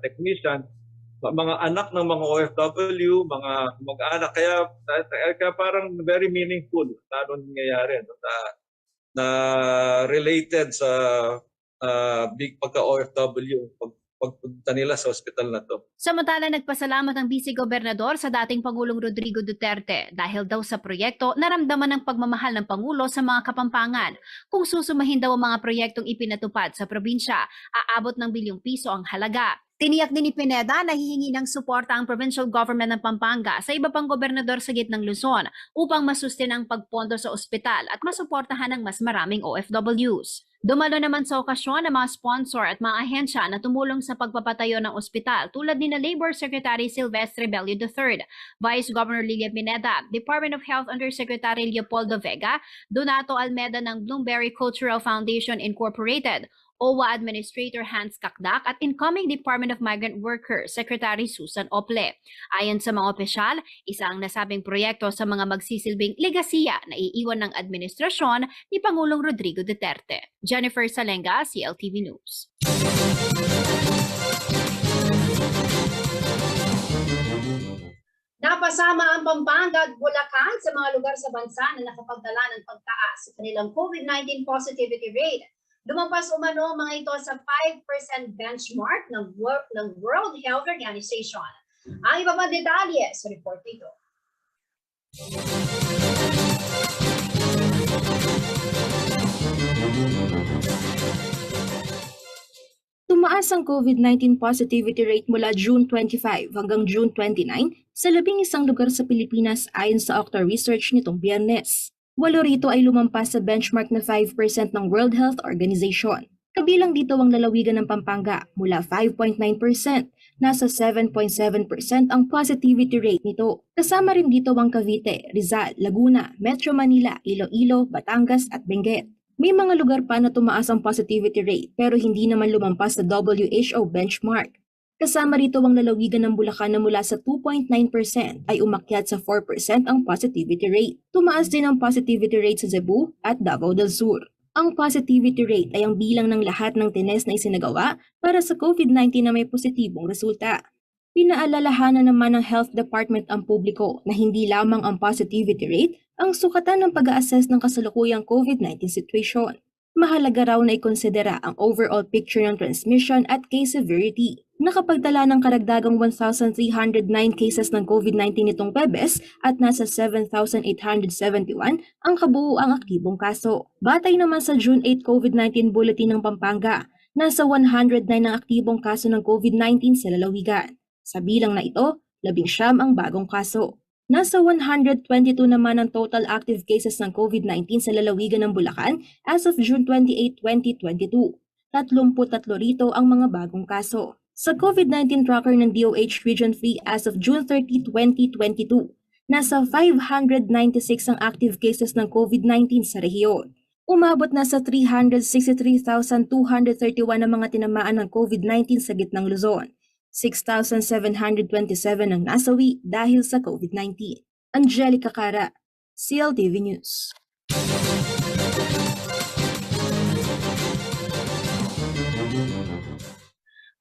technicians, mga anak ng mga OFW, mga mag-anak. Kaya parang very meaningful na nangyayari na related sa big pagka-OFW, pagpunta nila sa ospital na to. Samantala, nagpasalamat ang Vice-Gobernador sa dating Pangulong Rodrigo Duterte dahil daw sa proyekto naramdaman ng pagmamahal ng Pangulo sa mga Kapampangan. Kung susumahin daw ang mga proyektong ipinatupad sa probinsya, aabot ng bilyong piso ang halaga. Tiniyak din ni Pineda na hihingi ng suporta ang provincial government ng Pampanga sa iba pang gobernador sa gitnang Luzon upang masustain ang pagpondo sa ospital at masuportahan ng mas maraming OFWs. Dumalo naman sa okasyon ang mga sponsor at mga ahensya na tumulong sa pagpapatayo ng ospital tulad ni na Labor Secretary Silvestre Bello III, Vice Governor Lilia Pineda, Department of Health Undersecretary Leopoldo Vega, Donato Almeda ng Bloomberry Cultural Foundation Incorporated, OWA Administrator Hans Kakdak at incoming Department of Migrant Workers Secretary Susan Ople. Ayon sa mga opisyal, isa ang nasabing proyekto sa mga magsisilbing legasiya na iiwan ng administrasyon ni Pangulong Rodrigo Duterte. Jennifer Salenga, CLTV News. Napasama ang Pampanga at Bulacan sa mga lugar sa bansa na nakapagdala ng pagtaas sa kanilang COVID-19 positivity rate. Lumampas umano ang mga ito sa 5% benchmark ng World Health Organization. Ang iba pang detalye sa report nito. Tumaas ang COVID-19 positivity rate mula June 25 hanggang June 29 sa 11 lugar sa Pilipinas ayon sa Octa Research nitong Biyernes. 8 rito ay lumampas sa benchmark na 5% ng World Health Organization. Kabilang dito ang lalawigan ng Pampanga mula 5.9%, nasa 7.7% ang positivity rate nito. Kasama rin dito ang Cavite, Rizal, Laguna, Metro Manila, Iloilo, Batangas at Benguet. May mga lugar pa na tumaas ang positivity rate pero hindi naman lumampas sa WHO benchmark. Kasama rito ang lalawigan ng Bulacan na mula sa 2.9% ay umakyat sa 4% ang positivity rate. Tumaas din ang positivity rate sa Cebu at Davao del Sur. Ang positivity rate ay ang bilang ng lahat ng test na isinagawa para sa COVID-19 na may positibong resulta. Pinaalalahanan naman ng Health Department ang publiko na hindi lamang ang positivity rate ang sukatan ng pag-a-assess ng kasalukuyang COVID-19 situation. Mahalaga raw na ikonsidera ang overall picture ng transmission at case severity. Nakapagtala ng karagdagang 1,309 cases ng COVID-19 nitong Huwebes at nasa 7,871 ang kabuuang aktibong kaso. Batay naman sa June 8 COVID-19 Bulletin ng Pampanga, nasa 109 ang aktibong kaso ng COVID-19 sa lalawigan. Sa bilang na ito, 19 ang bagong kaso. Nasa 122 naman ang total active cases ng COVID-19 sa lalawigan ng Bulacan as of June 28, 2022. 33 rito ang mga bagong kaso. Sa COVID-19 tracker ng DOH Region 3 as of June 30, 2022, nasa 596 ang active cases ng COVID-19 sa rehiyon. Umabot na sa 363,231 ang mga tinamaan ng COVID-19 sa gitnang Luzon. 6,727 ang nasawi dahil sa COVID-19. Angelica Cara, CLTV News.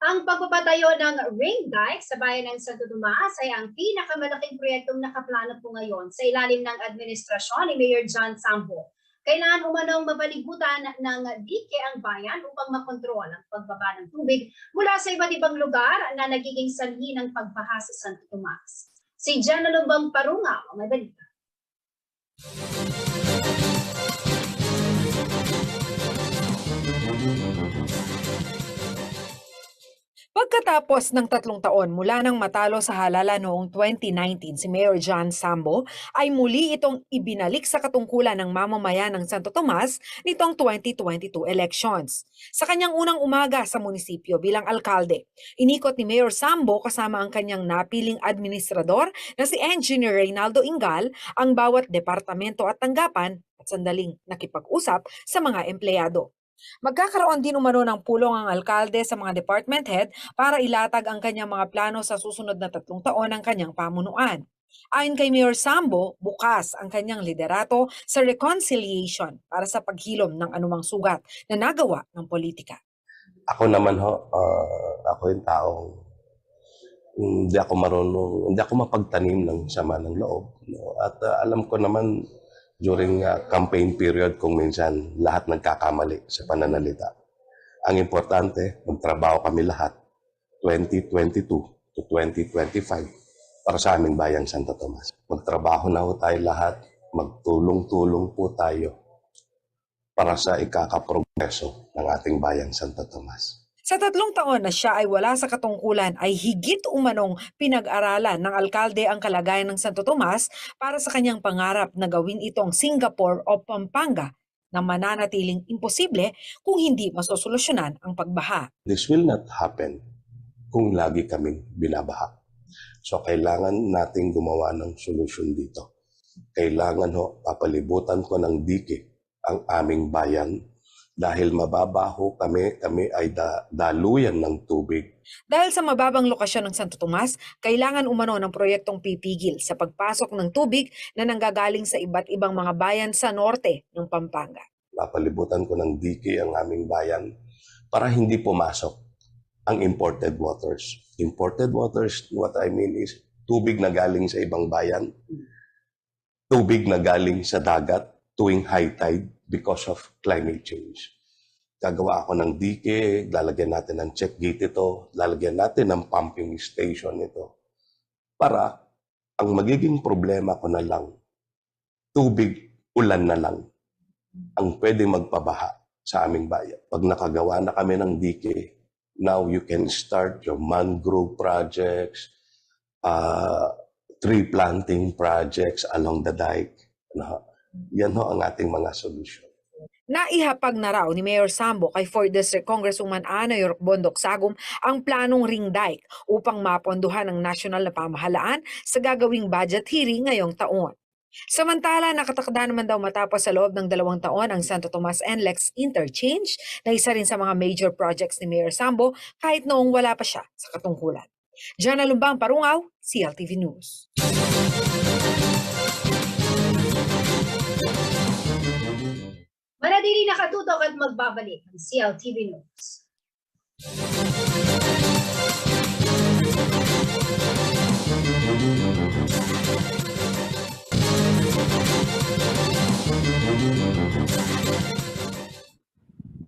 Ang pagpapatayo ng ring dike sa bayan ng Santo Tomas ay ang pinakamalaking proyektong nakaplano po ngayon sa ilalim ng administrasyon ni Mayor John Sambo. Kailangan umanong mabalibutan ng dike ang bayan upang makontrol ang pagbaba ng tubig mula sa iba't ibang lugar na nagiging sanhi ng pagbaha sa Santo Tomas. Si Jenna Lumbang Parunga, may balita. Pagkatapos ng 3 taon mula nang matalo sa halalan noong 2019 si Mayor John Sambo, ay muli itong ibinalik sa katungkulan ng mamamayan ng Santo Tomas nitong 2022 elections. Sa kanyang unang umaga sa munisipyo bilang alkalde, inikot ni Mayor Sambo kasama ang kanyang napiling administrador na si Engineer Reynaldo Ingal ang bawat departamento at tanggapan at sandaling nakipag-usap sa mga empleyado. Magkakaroon din umano ng pulong ang alkalde sa mga department head para ilatag ang kanyang mga plano sa susunod na 3 taon ng kanyang pamunuan. Ayon kay Mayor Sambo, bukas ang kanyang liderato sa reconciliation para sa paghilom ng anumang sugat na nagawa ng politika. Ako naman ako yung taong hindi ako marunong, hindi ako mapagtanim ng sama ng loob. No? At alam ko naman, during campaign period kung minsan lahat nagkakamali sa pananalita. Ang importante, magtrabaho kami lahat 2022 to 2025 para sa aming bayang Santo Tomas. Magtrabaho na ho tayo lahat, magtulong-tulong po tayo para sa ikakaprogreso ng ating bayang Santo Tomas. Sa 3 taon na siya ay wala sa katungkulan ay higit umanong pinag-aralan ng alkalde ang kalagayan ng Santo Tomas para sa kanyang pangarap na gawin itong Singapore o Pampanga na mananatiling imposible kung hindi masosolusyonan ang pagbaha. This will not happen kung lagi kaming binabaha. So kailangan nating gumawa ng solusyon dito. Kailangan papalibutan ko ng dike ang aming bayan dahil mababaho kami ay daluyan ng tubig. Dahil sa mababang lokasyon ng Santo Tomas, kailangan umano ng proyektong pipigil sa pagpasok ng tubig na nanggagaling sa iba't ibang mga bayan sa norte ng Pampanga. Napalibutan ko ng dike ang aming bayan para hindi pumasok ang imported waters. Imported waters, what I mean is tubig na galing sa ibang bayan, tubig na galing sa dagat tuwing high tide because of climate change. Gagawa ako ng dike, lalagyan natin ng check gate ito, lalagyan natin ng pumping station ito. Para ang magiging problema ko na lang, tubig, ulan na lang ang pwede magpabaha sa aming bayan. Pag nakagawa na kami ng dike, now you can start your mangrove projects, tree planting projects along the dike. Yan ho ang ating mga solusyon. Naihapag na raw ni Mayor Sambo kay 4th District Congresswoman Ana York Bondok Sagum ang planong ring dike upang mapondohan ng nasyonal na pamahalaan sa gagawing budget hearing ngayong taon. Samantala, nakatakda naman daw matapos sa loob ng 2 taon ang Santo Tomas NLEX Interchange na isa rin sa mga major projects ni Mayor Sambo kahit noong wala pa siya sa katungkulan. Jana Lumbang Parungaw, CLTV News. Manatili nakatutok at magbabalik ang CLTV News.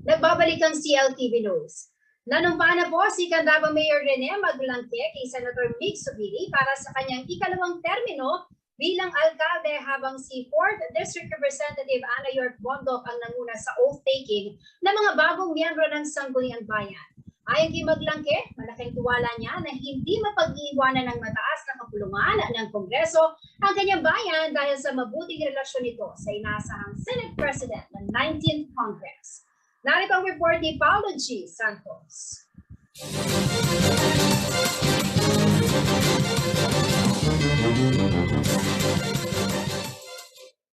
Nagbabalik ang CLTV News. Nanumpa na po si Candaba Mayor Rene Maglangke kay Senator Mig Zubiri para sa kanyang ikalawang termino bilang alkalde habang si 4th District Representative Ana York Bondok ang nanguna sa oath-taking ng mga bagong miyembro ng Sangguniang Bayan. Ayon kay Maglangke, malaking tuwala niya na hindi mapag-iiwanan ng mataas na kapulungan ng Kongreso ang kanyang bayan dahil sa mabuting relasyon nito sa inaasahang Senate President ng 19th Congress. Narito ang report ni Paulo G. Santos.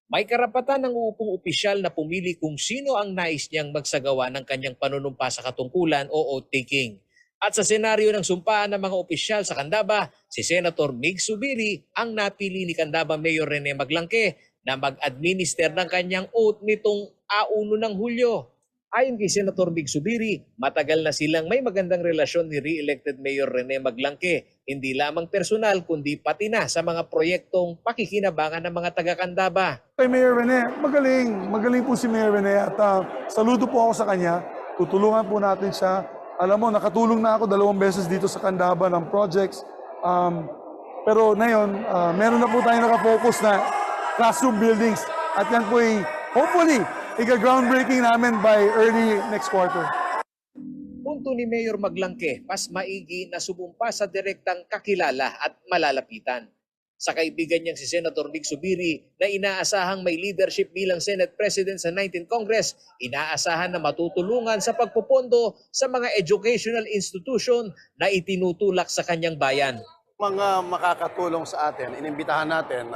May karapatan ng uupong opisyal na pumili kung sino ang nais niyang magsagawa ng kanyang panunumpa sa katungkulan o oath-taking. At sa senaryo ng sumpaan ng mga opisyal sa Candaba, si Senator Mig Zubiri ang napili ni Candaba Mayor Rene Maglangke na mag-administer ng kanyang oath nitong 1 ng Hulyo. Ayon kay Senator Mig Zubiri, matagal na silang may magandang relasyon ni re-elected Mayor Rene Maglangke, hindi lamang personal kundi pati na sa mga proyektong pakikinabangan ng mga taga-Candaba. Kay Mayor Rene, magaling po si Mayor Rene at saludo po ako sa kanya. Tutulungan po natin siya. Alam mo, nakatulong na ako 2 beses dito sa Candaba ng projects. Pero ngayon, meron na po tayo nakafocus na classroom buildings at yan po ay hopefully ika-groundbreaking namin by early next quarter. Punto ni Mayor Maglangke, mas maigi na sumumpa sa direktang kakilala at malalapitan. Sa kaibigan niyang si Senator Mig Zubiri na inaasahang may leadership bilang Senate President sa 19th Congress, inaasahan na matutulungan sa pagpupondo sa mga educational institution na itinutulak sa kanyang bayan. Mga makakatulong sa atin, inimbitahan natin,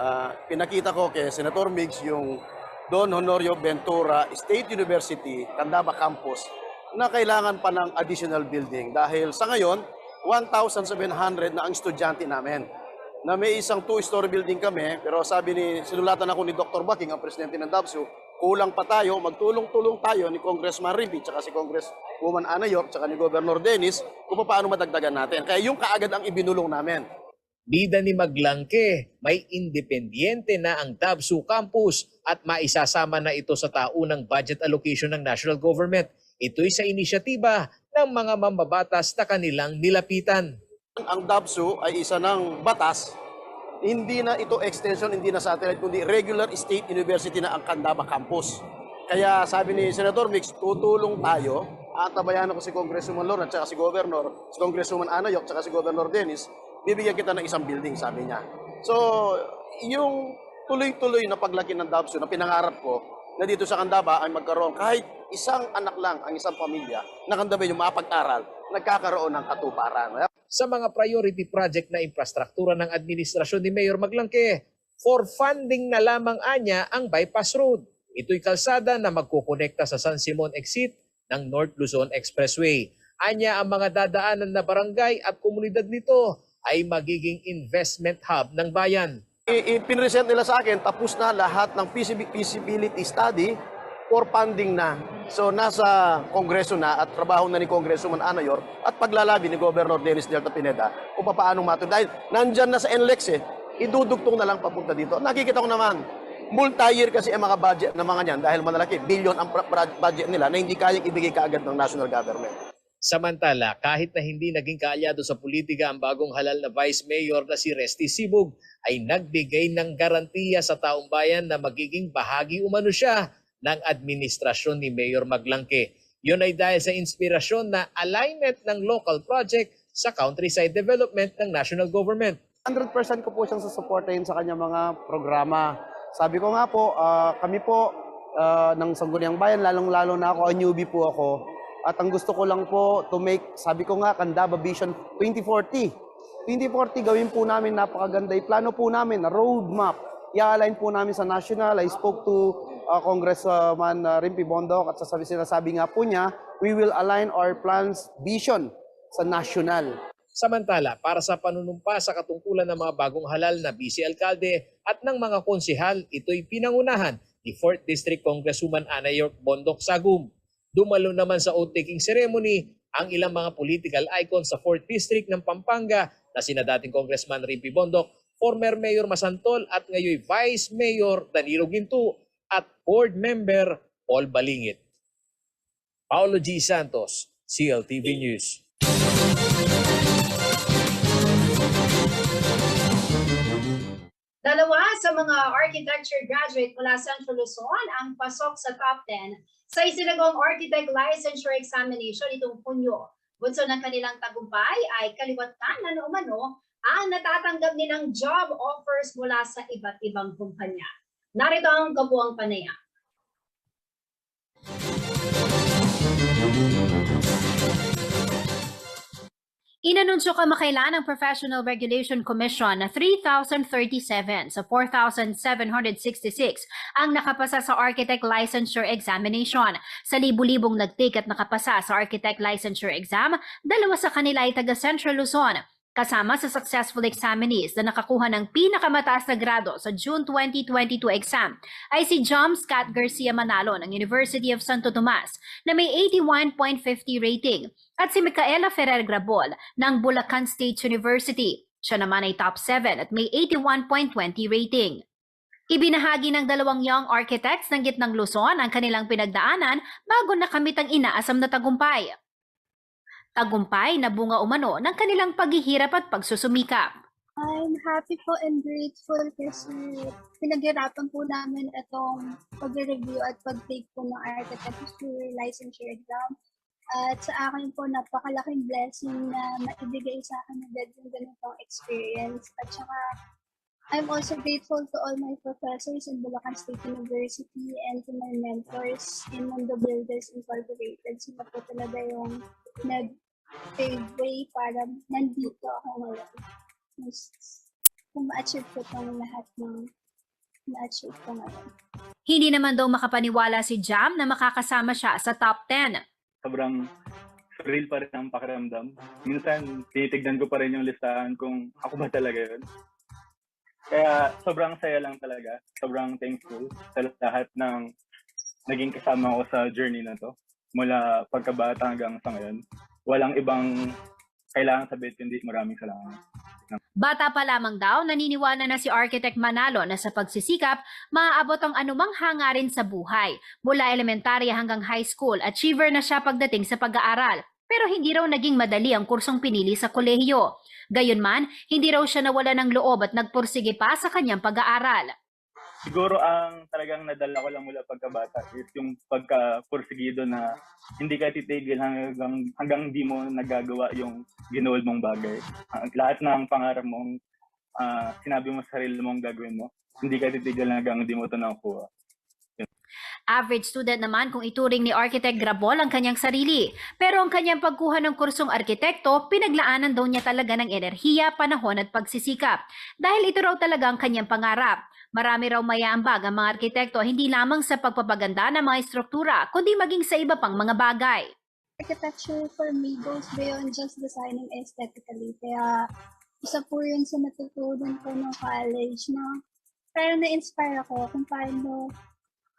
pinakita ko kay Senator Migs yung Don Honorio Ventura State University, Candaba Campus, na kailangan pa ng additional building dahil sa ngayon, 1,700 na ang estudyante namin. Na may isang 2-story building kami, pero sabi sinulatan ako ni Dr. Baking, ang presidente ng DABSU, kulang pa tayo, magtulong-tulong tayo ni Congressman Rivi, tsaka si Congresswoman Ana York, tsaka ni Governor Dennis, kung paano madagdagan natin. Kaya yung kaagad ang ibinulong namin. Bida ni Maglangke, may independyente na ang DABSU campus at maisasama na ito sa taunang budget allocation ng national government. Ito'y sa inisyatiba ng mga mambabatas na kanilang nilapitan. Ang DABSU ay isa ng batas, hindi na ito extension, hindi na satellite, kundi regular state university na ang Candaba campus. Kaya sabi ni Senator Mix, tutulong tayo, atabayan ako si Congresswoman Lorna at si Governor, si Congresswoman Ana York at si Governor Dennis, bibigyan kita ng isang building, sabi niya. So, yung tuloy-tuloy na paglaki ng DABSU na pinangarap ko na dito sa Candaba ay magkaroon kahit isang anak lang ang isang pamilya na Candaba yung mapag-aral, nagkakaroon ng katuparan. Sa mga priority project na infrastruktura ng administrasyon ni Mayor Maglangke, for funding na lamang anya ang bypass road. Ito'y kalsada na magkukonekta sa San Simon exit ng North Luzon Expressway. Anya ang mga dadaanan na barangay at komunidad nito ay magiging investment hub ng bayan. Ipinresent nila sa akin, tapos na lahat ng feasibility study for funding na. So nasa Kongreso na at trabaho na ni Congresswoman Ana York at paglalabi ni Governor Dennis Delta Pineda kung paano matun. Dahil nandyan na sa NLEX idudugtong na lang papunta dito. Nakikita ko naman, Multi-year kasi ang mga budget ng mga niyan dahil malalaki, billion ang budget nila na hindi kayang ibigay kaagad ng national government. Samantala, kahit na hindi naging kaalyado sa politika ang bagong halal na Vice Mayor na si Resty Sibug, ay nagbigay ng garantiya sa taong bayan na magiging bahagi umano siya ng administrasyon ni Mayor Maglangke. Yun ay dahil sa inspirasyon na alignment ng local project sa countryside development ng national government. 100% ko po siyang susuportahin sa kanyang mga programa. Sabi ko nga po, kami po ng Sangguniang Bayan, lalong-lalo na ako, newbie po ako. At ang gusto ko lang po to make, sabi ko nga, Candaba Vision 2040. 2040 gawin po namin napakaganda. Plano po namin, roadmap. I-align po namin sa national. I spoke to Congressman Rimpi Bondok at sinasabi nga po niya, we will align our plans, vision sa national. Samantala, para sa panunumpa sa katungkulan ng mga bagong halal na vice-alkalde at ng mga konsehal, ito'y pinangunahan ni 4th District Congresswoman Ana York Bondoc Sagum. Dumalo naman sa oath-taking ceremony ang ilang mga political icons sa 4th District ng Pampanga na sina dating Congressman Rimpi Bondoc, former Mayor Masantol at ngayon Vice Mayor Danilo Ginto at Board Member Paul Balingit. Paulo G. Santos, CLTV News. Dalawa sa mga architecture graduate mula Central Luzon ang pasok sa top 10 sa isinagawang architect licensure examination itong Hunyo. Bunso ng kanilang tagumpay ay kaliwatan na umano ang natatanggap nilang job offers mula sa iba't ibang kumpanya. Narito ang kabuuang panayam. Inanunsyo kamakailan ng Professional Regulation Commission na 3,037 sa 4,766 ang nakapasa sa Architect Licensure Examination. Sa libu-libong nagtake at nakapasa sa Architect Licensure Exam, dalawa sa kanila ay taga Central Luzon. Kasama sa successful examinees na nakakuha ng pinakamataas na grado sa June 2022 exam ay si John Scott Garcia Manalo ng University of Santo Tomas na may 81.50 rating at si Micaela Ferrer Grabol ng Bulacan State University. Siya naman ay top 7 at may 81.20 rating. Ibinahagi ng dalawang young architects ng Gitnang Luzon ang kanilang pinagdaanan bago nakamit ang inaasam na tagumpay. Tagumpay na bunga umano ng kanilang paghihirap at pagsusumikap. I'm happy po and grateful kasi pinaghirapan po namin itong pag-review at pag-take po ng architecture licensure exam. At sa akin po, napakalaking blessing na maibigay sa akin agad yung ganitong experience. At saka, I'm also grateful to all my professors in Bulacan State University and to my mentors in Mundo Builders Incorporated. Sila po talaga yung nag-pave way para nandito ako ngayon. Kung ma-achieve ko itong lahat ng na-achieve ko ngayon. Hindi naman daw makapaniwala si Jam na makakasama siya sa top 10. Sobrang real pa rin ang pakiramdam. Minsan, tinitignan ko pa rin yung listahan kung ako ba talaga yun. Kaya sobrang saya lang talaga. Sobrang thankful sa lahat ng naging kasama ko sa journey na to. Mula pagkabata hanggang sa ngayon. Walang ibang kailangan sabihin kundi maraming salamat. Bata pa lamang daw, naniniwala na si Architect Manalo na sa pagsisikap, maaabot ang anumang hangarin sa buhay. Mula elementarya hanggang high school, achiever na siya pagdating sa pag-aaral. Pero hindi raw naging madali ang kursong pinili sa kolehiyo. Gayunman, hindi raw siya nawala ng loob at nagpursige pa sa kanyang pag-aaral. Siguro ang talagang nadala ko lang mula pagkabata is yung pagka-pursigido na hindi ka titigil hanggang di mo nagagawa yung ginood mong bagay. Lahat ng pangarap mong sinabi mo sa sarili mong gagawin mo, hindi ka titigil hanggang di mo ito nakuha. Average student naman kung ituring ni Architect Grabol ang kanyang sarili. Pero ang kanyang pagkuha ng kursong arkitekto, pinaglaanan daw niya talaga ng enerhiya, panahon at pagsisikap. Dahil ito raw talaga ang kanyang pangarap. Marami raw mayaambag ang mga arkitekto hindi lamang sa pagpapaganda ng mga struktura, kundi maging sa iba pang mga bagay. Architecture for me goes beyond just designing aesthetically. Kaya isa po yun sa natutunan ko ng college na parang na-inspire ako kung paano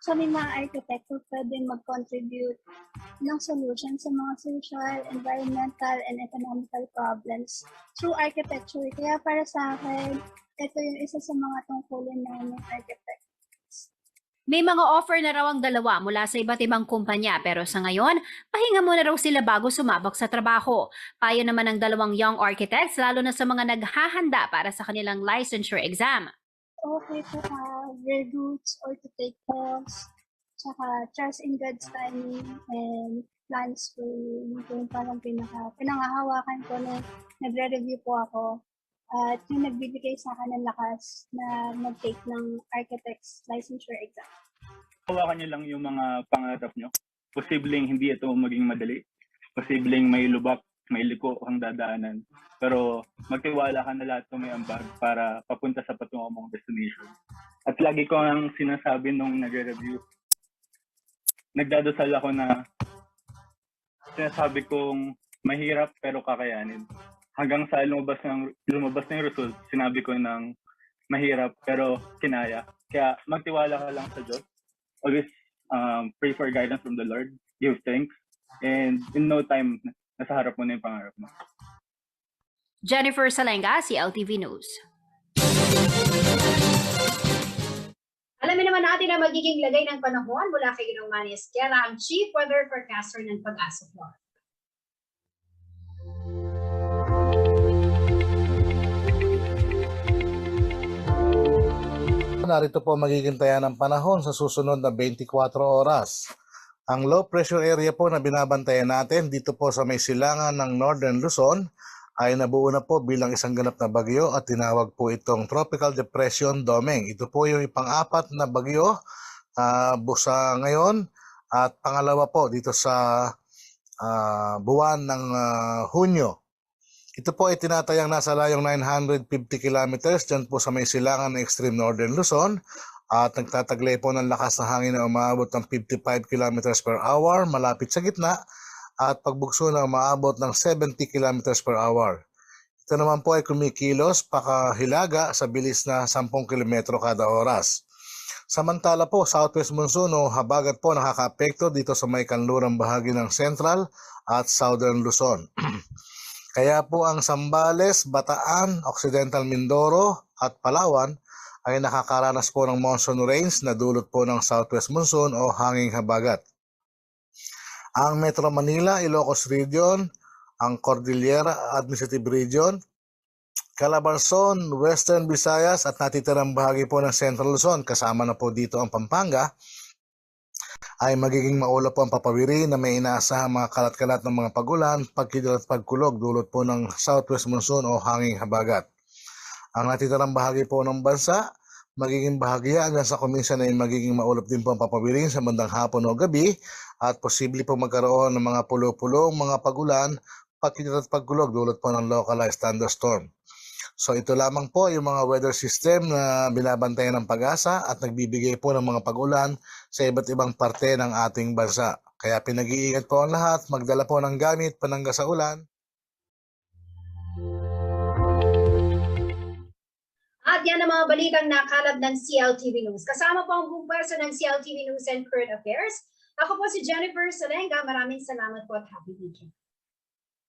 sa may mga arkitekto pwedeng mag-contribute ng solution sa mga social, environmental, and economical problems through architecture. Kaya para sa akin, ito yung isa sa mga tungkulin namin architects. May mga offer na raw ang dalawa mula sa iba't ibang kumpanya pero sa ngayon, pahinga muna raw sila bago sumabak sa trabaho. Payo naman ng dalawang young architects lalo na sa mga naghahanda para sa kanilang licensure exam. Okay to have reviews or to take calls, tsaka trust in God's timing and plans for you. Yung parang pinangahawakan ko na nagre-review po ako. At yung nagbibigay sa akin ng lakas na mag-take ng architect's licensure exam. Hawakan niyo lang yung mga pangarap niyo. Posibleng hindi ito maging madali. Posibleng may lubak, may liko ang dadaanan. Pero magtiwala ka na lahat ng may ambag para papunta sa patungo mong destination. At lagi ko ang sinasabi nung nagre-review, nagdadasal ako na sinasabi kong mahirap pero kakayanin. Hanggang sa lumabas na yung result, sinabi ko ng mahirap pero kinaya. Kaya magtiwala ka lang sa Diyos. Always pray for guidance from the Lord. Give thanks. And in no time, nasa harap mo na yung pangarap mo. Jennifer Salenga, CLTV News. Alamin naman natin ang magiging lagay ng panahon mula kay Ginoong Manny Esquela, ang Chief Weather Forecaster ng Pag-asa Florida. Narito po magiging taya ng panahon sa susunod na 24 oras. Ang low pressure area po na binabantayan natin dito po sa may silangan ng Northern Luzon ay nabuo na po bilang isang ganap na bagyo at tinawag po itong Tropical Depression Domeng. Ito po yung pang-apat na bagyo busa ngayon at pangalawa po dito sa buwan ng Hunyo. Ito po ay tinatayang nasa layong 950 kilometers dyan po sa may silangan ng extreme northern Luzon at nagtataglay po ng lakas na hangin na umaabot ng 55 kilometers per hour malapit sa gitna at pagbugso na umaabot ng 70 kilometers per hour. Ito naman po ay kumikilos pakahilaga sa bilis na 10 kilometro kada oras. Samantala po, southwest monsoon o habagat po nakaka-apekto dito sa may kanlurang bahagi ng central at southern Luzon. Kaya po ang Zambales, Bataan, Occidental Mindoro at Palawan ay nakakaranas po ng monsoon rains na dulot po ng southwest monsoon o hanging habagat. Ang Metro Manila, Ilocos Region, ang Cordillera Administrative Region, Calabarzon, Western Visayas at natitirang bahagi po ng Central Luzon, kasama na po dito ang Pampanga, ay magiging maulap po ang papawiri na may inaasahang mga kalat-kalat ng mga pagulan, pagkidlat at pagkulog dulot po ng southwest monsoon o hanging habagat. Ang natitirang bahagi po ng bansa, magiging bahagya hanggang sa kuminsan ay magiging maulap din po ang papawirin sa bandang hapon o gabi at posible po magkaroon ng mga pulo-pulong mga pagulan, pagkidlat at pagkulog dulot po ng localized thunderstorm. So ito lamang po yung mga weather system na binabantayan ng Pag-asa at nagbibigay po ng mga pag-ulan sa iba't ibang parte ng ating bansa. Kaya pinag-iingat po ang lahat, magdala po ng gamit panangga sa ulan. At yan ang mga balitang nakalap ng CLTV News. Kasama po ang buong pwersa ng CLTV News and Current Affairs. Ako po si Jennifer Salenga. Maraming salamat po at happy weekend.